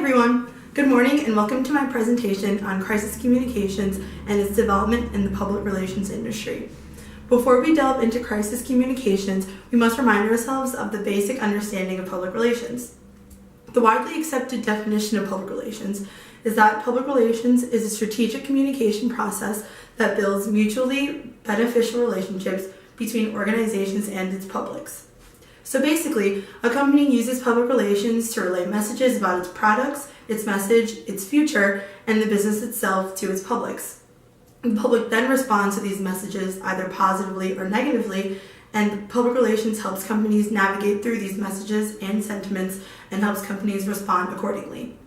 everyone! Good morning and welcome to my presentation on crisis communications and its development in the public relations industry. Before we delve into crisis communications, we must remind ourselves of the basic understanding of public relations. The widely accepted definition of public relations is that public relations is a strategic communication process that builds mutually beneficial relationships between organizations and its publics. So basically, a company uses public relations to relay messages about its products, its message, its future, and the business itself to its publics. The public then responds to these messages either positively or negatively, and public relations helps companies navigate through these messages and sentiments and helps companies respond accordingly.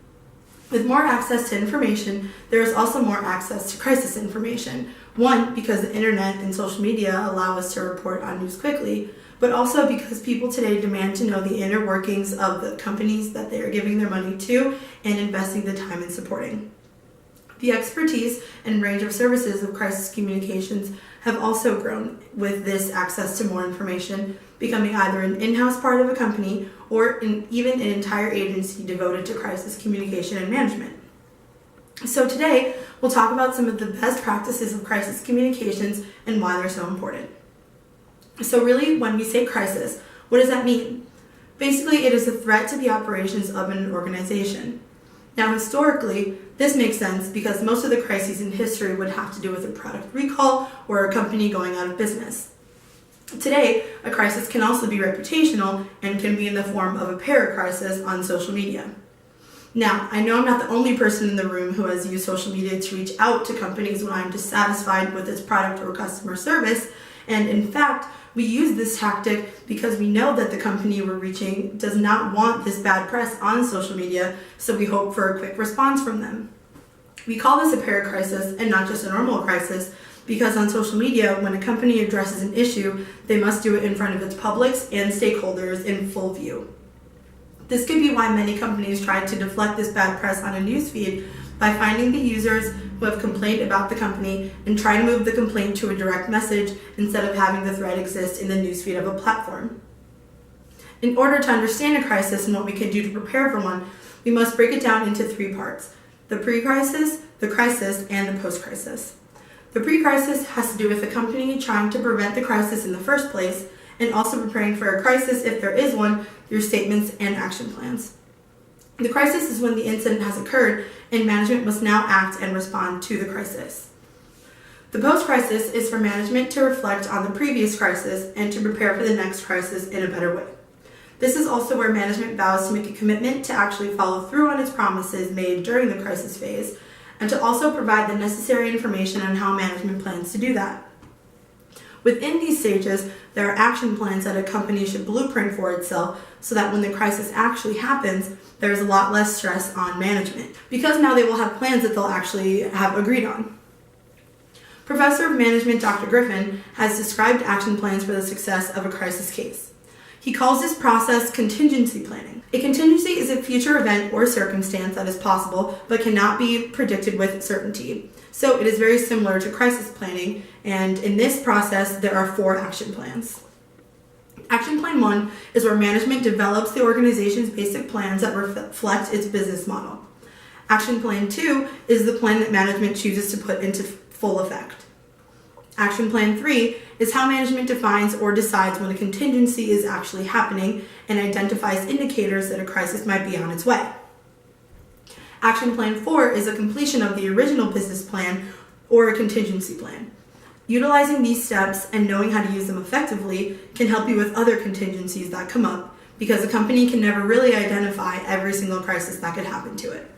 With more access to information, there is also more access to crisis information. One, because the internet and social media allow us to report on news quickly, but also because people today demand to know the inner workings of the companies that they are giving their money to and investing the time in supporting. The expertise and range of services of crisis communications have also grown with this access to more information, becoming either an in-house part of a company or even an entire agency devoted to crisis communication and management. So today, we'll talk about some of the best practices of crisis communications and why they're so important. So really, when we say crisis, what does that mean? Basically, it is a threat to the operations of an organization. Now, historically, this makes sense because most of the crises in history would have to do with a product recall or a company going out of business. Today, a crisis can also be reputational and can be in the form of a para-crisis on social media. Now, I know I'm not the only person in the room who has used social media to reach out to companies when I'm dissatisfied with its product or customer service, and in fact, we use this tactic because we know that the company we're reaching does not want this bad press on social media, so we hope for a quick response from them. We call this a para-crisis and not just a normal crisis because on social media, when a company addresses an issue, they must do it in front of its publics and stakeholders in full view. This could be why many companies try to deflect this bad press on a newsfeed by finding the users who have complained about the company and try to move the complaint to a direct message instead of having the thread exist in the newsfeed of a platform. In order to understand a crisis and what we can do to prepare for one, we must break it down into three parts: the pre-crisis, the crisis, and the post-crisis. The pre-crisis has to do with the company trying to prevent the crisis in the first place and also preparing for a crisis if there is one through statements and action plans. The crisis is when the incident has occurred and management must now act and respond to the crisis. The post-crisis is for management to reflect on the previous crisis and to prepare for the next crisis in a better way. This is also where management vows to make a commitment to actually follow through on its promises made during the crisis phase and to also provide the necessary information on how management plans to do that. Within these stages, there are action plans that a company should blueprint for itself so that when the crisis actually happens, there's a lot less stress on management, because now they will have plans that they'll actually have agreed on. Professor of Management Dr. Griffin has described action plans for the success of a crisis case. He calls this process contingency planning. A contingency is a future event or circumstance that is possible but cannot be predicted with certainty. So it is very similar to crisis planning, and in this process, there are 4 action plans. Action Plan 1 is where management develops the organization's basic plans that reflect its business model. Action Plan 2 is the plan that management chooses to put into full effect. Action Plan 3 is how management defines or decides when a contingency is actually happening and identifies indicators that a crisis might be on its way. Action Plan 4 is a completion of the original business plan or a contingency plan. Utilizing these steps and knowing how to use them effectively can help you with other contingencies that come up because a company can never really identify every single crisis that could happen to it.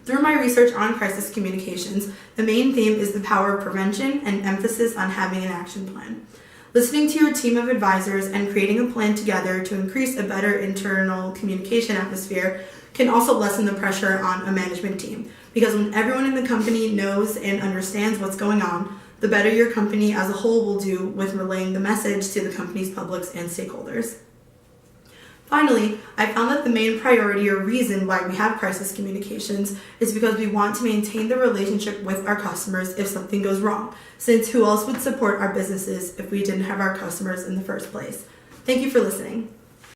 Through my research on crisis communications, the main theme is the power of prevention and emphasis on having an action plan. Listening to your team of advisors and creating a plan together to increase a better internal communication atmosphere can also lessen the pressure on a management team, because when everyone in the company knows and understands what's going on, the better your company as a whole will do with relaying the message to the company's publics and stakeholders. Finally, I found that the main priority or reason why we have crisis communications is because we want to maintain the relationship with our customers if something goes wrong, since who else would support our businesses if we didn't have our customers in the first place? Thank you for listening.